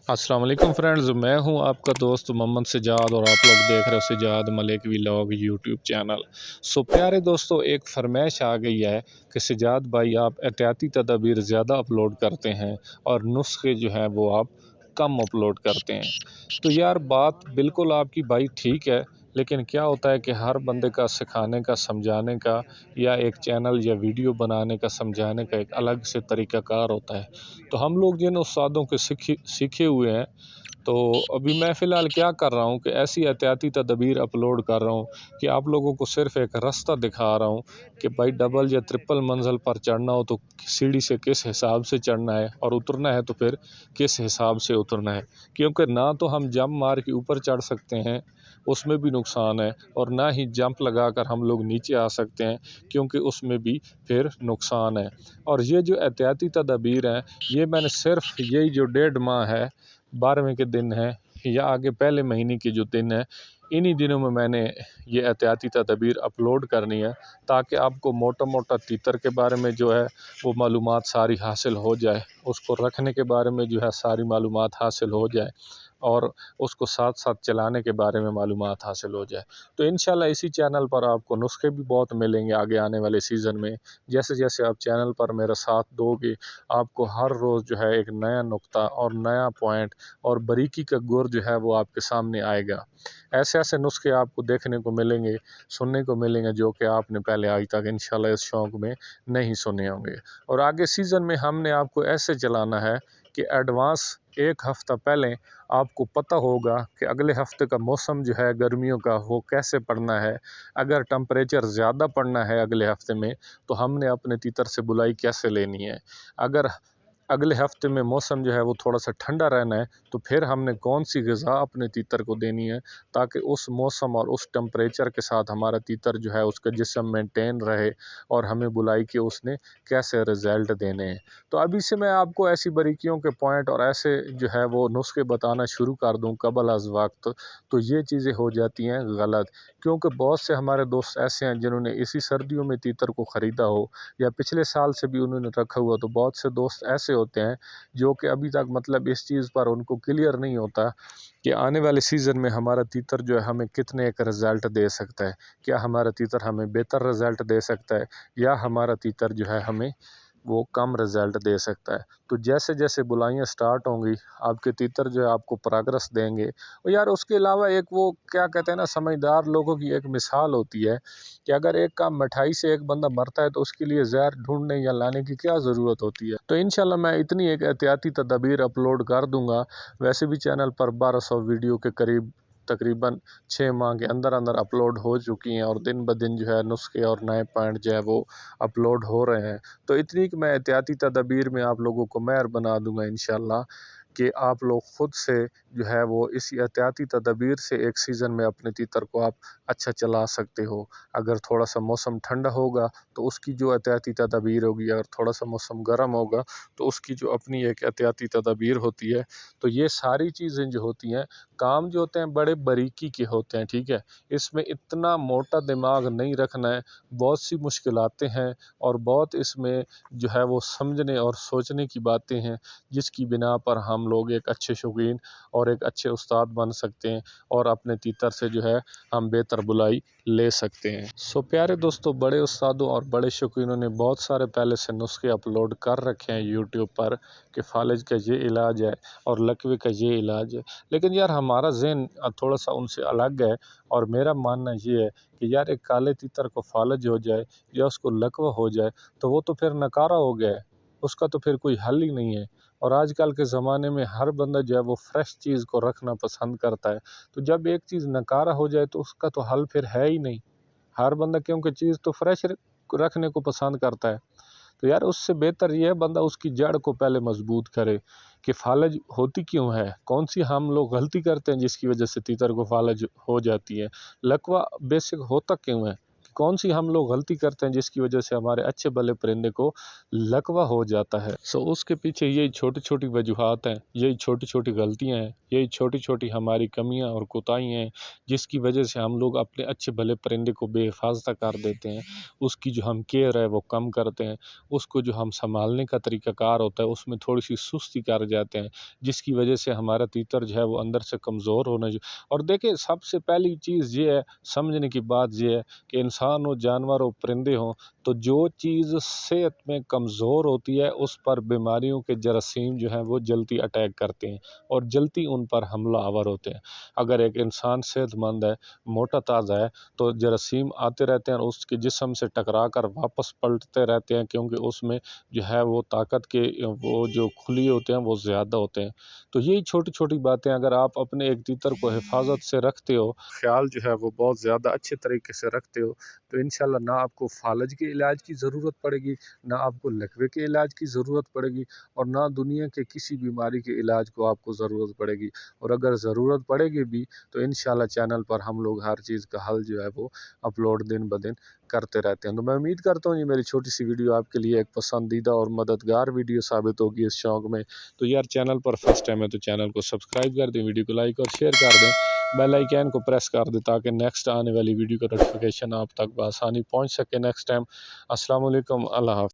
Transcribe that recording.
अस्सलाम वालेकुम फ्रेंड्स, मैं हूं आपका दोस्त मोहम्मद सजाद और आप लोग देख रहे हो Sajjad Malik vlog YouTube channel. प्यारे दोस्तों, एक फरमाइश आ गई है कि सजाद भाई आप एहतियाती तदाबीर ज़्यादा अपलोड करते हैं और नुस्खे जो हैं वो आप कम अपलोड करते हैं। तो यार बात बिल्कुल आपकी भाई ठीक है, लेकिन क्या होता है कि हर बंदे का सिखाने का, समझाने का या एक चैनल या वीडियो बनाने का, समझाने का एक अलग से तरीक़ाकार होता है। तो हम लोग जिन उस्तादों के सीखे हुए हैं, तो अभी मैं फ़िलहाल क्या कर रहा हूँ कि ऐसी एहतियाती तदबीर अपलोड कर रहा हूँ कि आप लोगों को सिर्फ़ एक रास्ता दिखा रहा हूँ कि भाई डबल या ट्रिपल मंजिल पर चढ़ना हो तो सीढ़ी से किस हिसाब से चढ़ना है और उतरना है तो फिर किस हिसाब से उतरना है। क्योंकि ना तो हम जंप मार के ऊपर चढ़ सकते हैं, उसमें भी नुकसान है, और ना ही जंप लगाकर हम लोग नीचे आ सकते हैं, क्योंकि उसमें भी फिर नुकसान है। और ये जो एहतियाती तदबीर हैं, ये मैंने सिर्फ़ यही जो 1.5 माह है, 12वें के दिन है या आगे पहले महीने के जो दिन है, इन्हीं दिनों में मैंने ये एहतियाती तदबीर अपलोड करनी है, ताकि आपको मोटा मोटा तीतर के बारे में जो है वो मालूमात सारी हासिल हो जाए, उसको रखने के बारे में जो है सारी मालूमात हासिल हो जाए, और उसको साथ साथ चलाने के बारे में मालूमात हासिल हो जाए। तो इंशाल्लाह इसी चैनल पर आपको नुस्खे भी बहुत मिलेंगे आगे आने वाले सीज़न में। जैसे जैसे आप चैनल पर मेरा साथ दोगे, आपको हर रोज़ जो है एक नया नुक्ता और नया पॉइंट और बारीकी का गुर जो है वो आपके सामने आएगा। ऐसे ऐसे नुस्खे आपको देखने को मिलेंगे, सुनने को मिलेंगे, जो कि आपने पहले आज तक इंशाल्लाह इस शौक़ में नहीं सुने होंगे। और आगे सीज़न में हमने आपको ऐसे चलाना है कि एडवांस 1 हफ़्ता पहले आपको पता होगा कि अगले हफ़्ते का मौसम जो है गर्मियों का वो कैसे पड़ना है। अगर टेम्परेचर ज़्यादा पड़ना है अगले हफ़्ते में, तो हमने अपने तीतर से बुलाई कैसे लेनी है। अगर अगले हफ़्ते में मौसम जो है वो थोड़ा-सा ठंडा रहना है, तो फिर हमने कौन-सी ग़िज़ा अपने तीतर को देनी है, ताकि उस मौसम और उस टेम्परेचर के साथ हमारा तीतर जो है उसका जिस्म मेंटेन रहे, और हमें बुलाई कि उसने कैसे रिज़ल्ट देने हैं। तो अभी से मैं आपको ऐसी बारीकियों के पॉइंट और ऐसे जो है वो नुस्खे बताना शुरू कर दूँ कबल अज़ वक़्त, तो ये चीज़ें हो जाती हैं गलत। क्योंकि बहुत से हमारे दोस्त ऐसे हैं जिन्होंने इसी सर्दियों में तीतर को ख़रीदा हो, या पिछले साल से भी उन्होंने रखा हुआ, तो बहुत से दोस्त ऐसे होते हैं जो कि अभी तक मतलब इस चीज़ पर उनको क्लियर नहीं होता कि आने वाले सीज़न में हमारा तीतर जो है हमें कितने एक रिज़ल्ट दे सकता है। क्या हमारा तीतर हमें बेहतर रिज़ल्ट दे सकता है, या हमारा तीतर जो है हमें वो कम रिज़ल्ट दे सकता है। तो जैसे जैसे बुलाइयाँ स्टार्ट होंगी, आपके तीतर जो है आपको प्रोग्रेस देंगे। और यार उसके अलावा एक वो क्या कहते हैं ना, समझदार लोगों की एक मिसाल होती है कि अगर एक काम मिठाई से एक बंदा मरता है, तो उसके लिए ज़हर ढूँढने या लाने की क्या ज़रूरत होती है। तो इंशाल्लाह मैं इतनी एक एहतियाती तदबीर अपलोड कर दूँगा। वैसे भी चैनल पर 1200 वीडियो के करीब तकरीबन 6 माह के अंदर अंदर अपलोड हो चुकी हैं, और दिन ब दिन जो है नुस्खे और नए पॉइंट जो है वो अपलोड हो रहे हैं। तो इतनी कि मैं एहतियाती तदबीर में आप लोगों को माहिर बना दूँगा इंशाल्लाह, कि आप लोग ख़ुद से जो है वो इसी एहतियाती तदबीर से एक सीज़न में अपने तीतर को आप अच्छा चला सकते हो। अगर थोड़ा-सा मौसम ठंडा होगा, तो उसकी जो एहतियाती तदबीर होगी, अगर थोड़ा-सा मौसम गर्म होगा, तो उसकी जो अपनी एक एहतियाती तदबीर होती है। तो ये सारी चीज़ें जो होती हैं, काम जो होते हैं बड़े बारीकी के होते हैं, ठीक है? इसमें इतना मोटा दिमाग नहीं रखना है, बहुत सी मुश्किलातें हैं, और बहुत इसमें जो है वो समझने और सोचने की बातें हैं, जिसकी बिना पर हम लोग एक अच्छे शौकीन और एक अच्छे उस्ताद बन सकते हैं, और अपने तीतर से जो है हम बेहतर बुलाई ले सकते हैं। प्यारे दोस्तों, बड़े उस्तादों और बड़े शौकीनों ने बहुत सारे पहले से नुस्खे अपलोड कर रखे हैं यूट्यूब पर कि फालिज का ये इलाज है और लकवे का ये इलाज है। लेकिन यार हमारा ज़हन थोड़ा-सा उनसे अलग है, और मेरा मानना ये है कि यार एक काले तीतर को फालिज हो जाए या उसको लकवा हो जाए, तो वो तो फिर नकारा हो गया है, उसका तो फिर कोई हल ही नहीं है। और आजकल के ज़माने में हर बंदा जो है वो फ्रेश चीज़ को रखना पसंद करता है। तो जब एक चीज़ नकारा हो जाए, तो उसका तो हल फिर है ही नहीं। हर बंदा क्योंकि चीज़ तो फ्रेश रखने को पसंद करता है। तो यार उससे बेहतर ये है बंदा उसकी जड़ को पहले मजबूत करे कि फालिज होती क्यों है, कौन सी हम लोग गलती करते हैं जिसकी वजह से तीतर को फालिज हो जाती है, लकवा बेसिक होता क्यों है, कौन सी हम लोग गलती करते हैं जिसकी वजह से हमारे अच्छे भले परिंदे को लकवा हो जाता है। उसके पीछे यही छोटी छोटी वजूहात हैं, यही छोटी छोटी गलतियां हैं, यही छोटी छोटी हमारी कमियां और कोताहियां हैं जिसकी वजह से हम लोग अपने अच्छे भले परिंदे को बेहिफाजता कर देते हैं। उसकी जो हम केयर है वो कम करते हैं, उसको जो हम संभालने का तरीक़ाकार होता है उसमें थोड़ी सी सुस्ती कर जाते हैं, जिसकी वजह से हमारा तीतर जो है वो अंदर से कमज़ोर होने और देखिए सबसे पहली चीज़ ये है, समझने की बात ये है कि इंसान हो, जानवर हो, परिंदे हों, तो जो चीज़ सेहत में कमज़ोर होती है उस पर बीमारियों के जरासीम जो हैं वो जल्दी अटैक करते हैं और जल्दी उन पर हमला आवर होते हैं। अगर एक इंसान सेहतमंद है, मोटा ताज़ा है, तो जरासीम आते रहते हैं और उसके जिस्म से टकरा कर वापस पलटते रहते हैं, क्योंकि उसमें जो है वो ताकत के वो जो खुली होते हैं वो ज़्यादा होते हैं। तो यही छोटी छोटी बातें अगर आप अपने एक तीतर को हिफाजत से रखते हो, ख्याल जो है वो बहुत ज़्यादा अच्छे तरीके से रखते हो, तो इंशाल्लाह ना आपको फालज के इलाज की ज़रूरत पड़ेगी, ना आपको लकवे के इलाज की ज़रूरत पड़ेगी, और ना दुनिया के किसी बीमारी के इलाज को आपको ज़रूरत पड़ेगी। और अगर ज़रूरत पड़ेगी भी तो इंशाल्लाह चैनल पर हम लोग हर चीज़ का हल जो है वो अपलोड दिन ब दिन करते रहते हैं। तो मैं उम्मीद करता हूँ ये मेरी छोटी सी वीडियो आपके लिए एक पसंदीदा और मददगार वीडियो साबित होगी इस शौक़ में। तो यार चैनल पर फर्स्ट टाइम है तो चैनल को सब्सक्राइब कर दें, वीडियो को लाइक और शेयर कर दें, बेल आइकन को प्रेस कर दें ताकि नेक्स्ट आने वाली वीडियो का नोटिफिकेशन आप तक बआसानी पहुँच सके नेक्स्ट टाइम। अस्सलाम वालेकुम, अल्लाह हाफ़िज़।